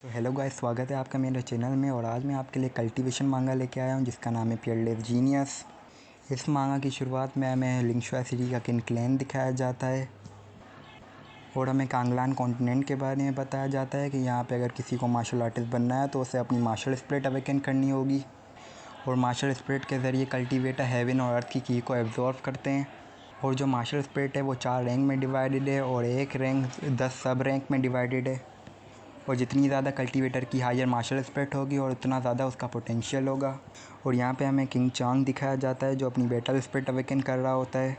तो hello guys, स्वागत है आपका मेरे चैनल में। और आज मैं आपके लिए कल्टीवेशन मांगा लेके आया हूँ जिसका नाम है फियरलेस जीनियस। इस मांगा की शुरुआत में हमें लिंगशुआ सिटी का किन क्लैन दिखाया जाता है और हमें कांगलान कॉन्टिनेंट के बारे में बताया जाता है कि यहाँ पे अगर किसी को मार्शल आर्टिस्ट बनना है तो उसे अपनी मार्शल स्पिरिट अवेकन करनी होगी और मार्शल स्पिरिट के ज़रिए कल्टीवेटर हेवन और अर्थ की को एब्जॉर्व करते हैं। और जो मार्शल स्पिरिट है वो 4 रैंक में डिवाइडेड है और एक रैंक 10 सब रैंक में डिवाइडेड है। और जितनी ज़्यादा कल्टीवेटर की हायर मार्शल स्पिरिट होगी और उतना ज़्यादा उसका पोटेंशियल होगा। और यहाँ पे हमें किंग चांग दिखाया जाता है जो अपनी बैटल स्पिरिट अवेकन कर रहा होता है।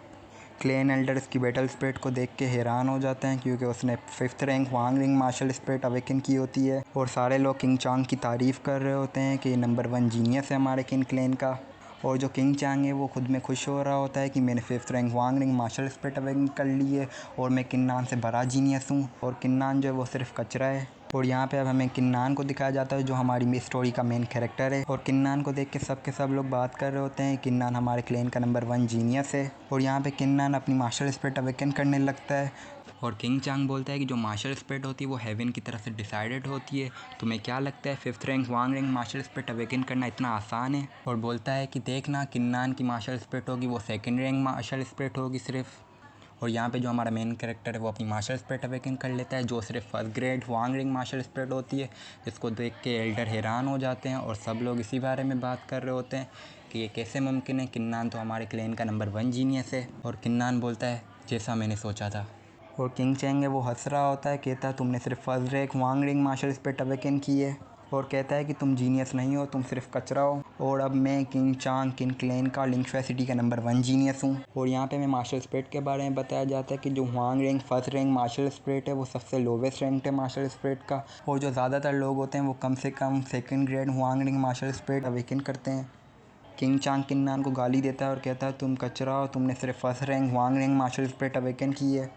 क्लेन एल्डर इसकी बैटल स्पिरिट को देख के हैरान हो जाते हैं क्योंकि उसने 5th रैंक वांग रिंग मार्शल स्पिरिट अवेकन की होती है। और सारे लोग किंग चांग की तारीफ़ कर रहे होते हैं कि नंबर 1 जीनियस है हमारे किंग क्लेन का। और जो किंग चांग है वो खुद में खुश हो रहा होता है कि मैंने 5th रैंक वांग रिंग मार्शल स्पिरिट अवेकन कर ली है और मैं किन्नान से बड़ा जीनियस हूँ और किन्नान जो है वो सिर्फ कचरा है। और यहाँ पे अब हमें किन्नान को दिखाया जाता है जो हमारी स्टोरी का मेन कैरेक्टर है। और किन्नान को देख के सब लोग बात कर रहे होते हैं। किन्नान हमारे क्लैन का नंबर 1 जीनियस है। और यहाँ पे किन्नान अपनी मार्शल स्पिरिट अवेकन करने लगता है और किंग चांग बोलता है कि जो मार्शल स्पिरिट होती है वो हेवन की तरफ से डिसाइडेड होती है। तुम्हें क्या लगता है 5th रैंक वांग रिंग मार्शल स्पिरिट अवेकन करना इतना आसान है? और बोलता है कि देखना, किन्नान की मार्शल स्पिरिट होगी वो 2nd रैंक मार्शल स्पिरिट होगी सिर्फ। और यहाँ पे जो हमारा मेन कैरेक्टर है वो अपनी मार्शल स्पिरिट अवेकन कर लेता है जो सिर्फ 1st ग्रेड वांग रिंग मार्शल स्पिरिट होती है, जिसको देख के एल्डर हैरान हो जाते हैं और सब लोग इसी बारे में बात कर रहे होते हैं कि ये कैसे मुमकिन है। किन्नान तो हमारे क्लैन का नंबर 1 जीनियस है। और किन्नान बोलता है जैसा मैंने सोचा था। और किंग चैंग है वो हंस रहा होता है, कहता है तुमने सिर्फ 1st रैंक वांग रिंग मार्शल स्पिरिट अवेकन की है। और कहता है कि तुम जीनियस नहीं हो, तुम सिर्फ कचरा हो। और अब मैं किंग चांग किंग क्लैन का लिंगशुआ सिटी का नंबर 1 जीनियस हूँ। और यहाँ पे हमें मार्शल स्पिरिट के बारे में बताया जाता है कि जो Wang rank 1st rank martial spirit है वो सबसे लोवेस्ट रैंक है मार्शल स्पिरिट का। और जो ज़्यादातर लोग होते हैं वो कम से कम 2nd ग्रेड वांग रिंग मार्शल स्पिरिट अवेकन करते हैं। किंग चांग किन्नान को गाली देता है और कहता है तुम कचरा हो, तुमने सिर्फ 1st रैंक वांग रिंग मार्शल स्पिरिट अवेकन की है।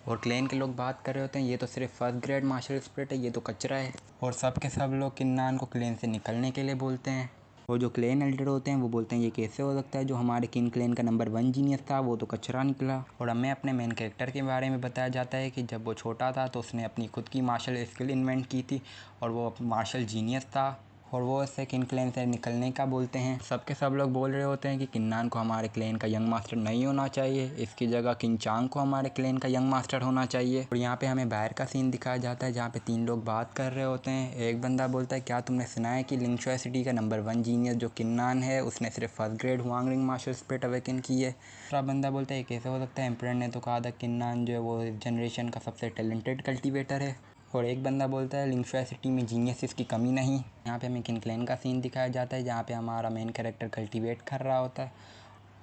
और क्लैन के लोग बात कर रहे होते हैं ये तो सिर्फ 1st ग्रेड मार्शल स्पिरिट है, ये तो कचरा है। और सब के सब लोग किन्नान को क्लैन से निकलने के लिए बोलते हैं। और जो क्लैन एल्डर होते हैं वो बोलते हैं ये कैसे हो सकता है, जो हमारे किंग क्लैन का नंबर 1 जीनियस था वो तो कचरा निकला। और हमें अपने मेन कैरेक्टर के बारे में बताया जाता है कि जब वो छोटा था तो उसने अपनी खुद की मार्शल स्किल इन्वेंट की थी और वो मार्शल जीनियस था और वो उससे किंग क्लैन से निकलने का बोलते हैं। सबके सब लोग बोल रहे होते हैं कि किन्नान को हमारे क्लैन का यंग मास्टर नहीं होना चाहिए, इसकी जगह किंग चांग को हमारे क्लैन का यंग मास्टर होना चाहिए। और यहाँ पे हमें बाहर का सीन दिखाया जाता है जहाँ पे 3 लोग बात कर रहे होते हैं। एक बंदा बोलता है क्या तुमने सुना है कि लिंगशुआ सिटी का नंबर 1 जीनियस जो किन्नान है उसने सिर्फ 1st ग्रेड वांग रिंग मार्शल स्पिरिट अवेकन की है। दूसरा बंदा बोलता है कैसे हो सकता है, एम्परर ने तो कहा था किन्नान जो है वो जनरेशन का सबसे टैलेंटेड कल्टिवेटर है। और एक बंदा बोलता है लिंगशुआ सिटी में जीनियस की कमी नहीं। यहाँ पे हमें किंग क्लैन का सीन दिखाया जाता है जहाँ पे हमारा मेन कैरेक्टर कल्टीवेट कर रहा होता है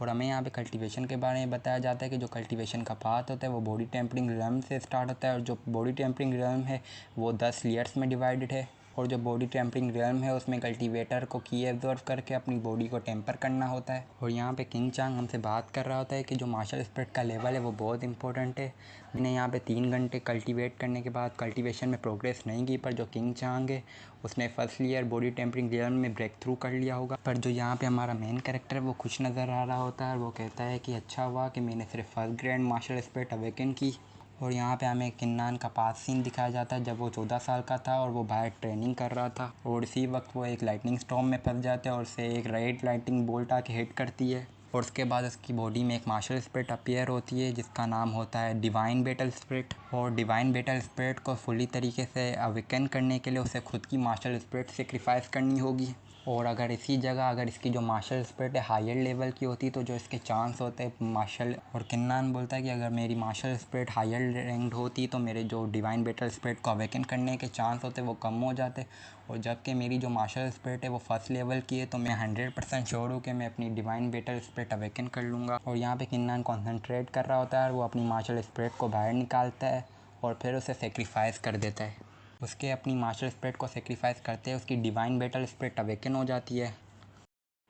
और हमें यहाँ पे कल्टीवेशन के बारे में बताया जाता है कि जो कल्टीवेशन का पाथ होता है वो बॉडी टेम्परिंग रियल्म से स्टार्ट होता है और जो बॉडी टेम्परिंग रियल्म है वो 10 लेयर्स में डिवाइडेड है। और जो बॉडी टेम्परिंग रियल्म है उसमें कल्टीवेटर को की एब्जॉर्व करके अपनी बॉडी को टेम्पर करना होता है। और यहाँ पे किंग चांग हमसे बात कर रहा होता है कि जो मार्शल स्पिरिट का लेवल है वो बहुत इंपॉर्टेंट है। मैंने यहाँ पे 3 घंटे कल्टीवेट करने के बाद कल्टीवेशन में प्रोग्रेस नहीं की, पर जो किंग चांग है उसने 1st layer body tempering realm में ब्रेक थ्रू कर लिया होगा। पर जो यहाँ पे हमारा मेन कैरेक्टर है वो खुश नज़र आ रहा होता है और वो कहता है कि अच्छा हुआ कि मैंने सिर्फ 1st grand martial spirit awaken की। और यहाँ पे हमें किन्नान का पास सीन दिखाया जाता है जब वो 14 साल का था और वो बाहर ट्रेनिंग कर रहा था और इसी वक्त वो एक लाइटनिंग स्टॉर्म में फंस जाते हैं और उसे एक रेड लाइटनिंग बोल्ट आके हिट करती है। और उसके बाद उसकी बॉडी में एक मार्शल स्पिरिट अपीयर होती है जिसका नाम होता है डिवाइन बैटल स्पिरिट। और डिवाइन बैटल स्पिरिट को फुली तरीके से अवेकन करने के लिए उसे खुद की मार्शल स्पिरिट सेक्रीफाइस करनी होगी। और अगर इसी जगह अगर इसकी जो मार्शल स्पिरिट है हायर लेवल की होती तो जो इसके चांस होते मार्शल। और किन्नान बोलता है कि अगर मेरी मार्शल स्पिरिट हायर रैंक्ड होती तो मेरे जो डिवाइन बैटल स्पिरिट को अवेकन करने के चांस होते वो कम हो जाते। और जबकि मेरी जो मार्शल स्पिरिट है वो 1st लेवल की है तो मैं 100% श्योर हूँ कि मैं अपनी डिवाइन बैटल स्पिरिट अवेकन कर लूँगा। और यहाँ पे किन्नान कॉन्सनट्रेट कर रहा होता है और वो अपनी मार्शल स्पिरिट को बाहर निकालता है और फिर उसे सेक्रीफाइस कर देता है। उसके अपनी मार्शल स्पिरिट को सेक्रीफाइस करते हैं उसकी डिवाइन बैटल स्पिरिट अवेकन हो जाती है।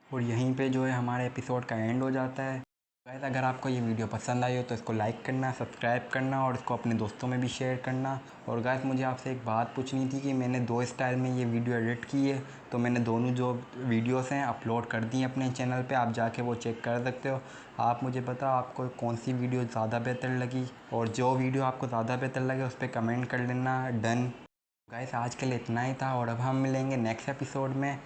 और यहीं पे जो है हमारे एपिसोड का एंड हो जाता है। गाइस, अगर आपको ये वीडियो पसंद आई हो तो इसको लाइक करना, सब्सक्राइब करना और इसको अपने दोस्तों में भी शेयर करना। और गाइस, मुझे आपसे एक बात पूछनी थी कि मैंने 2 स्टाइल में ये वीडियो एडिट की है तो मैंने दोनों जो वीडियोस हैं अपलोड कर दी हैं अपने चैनल पे, आप जाके वो चेक कर सकते हो। आप मुझे बताओ आपको कौन सी वीडियो ज़्यादा बेहतर लगी और जो वीडियो आपको ज़्यादा बेहतर लगे उस पर कमेंट कर लेना डन। गाइस आज के लिए इतना ही था और अब हम मिलेंगे नेक्स्ट एपिसोड में।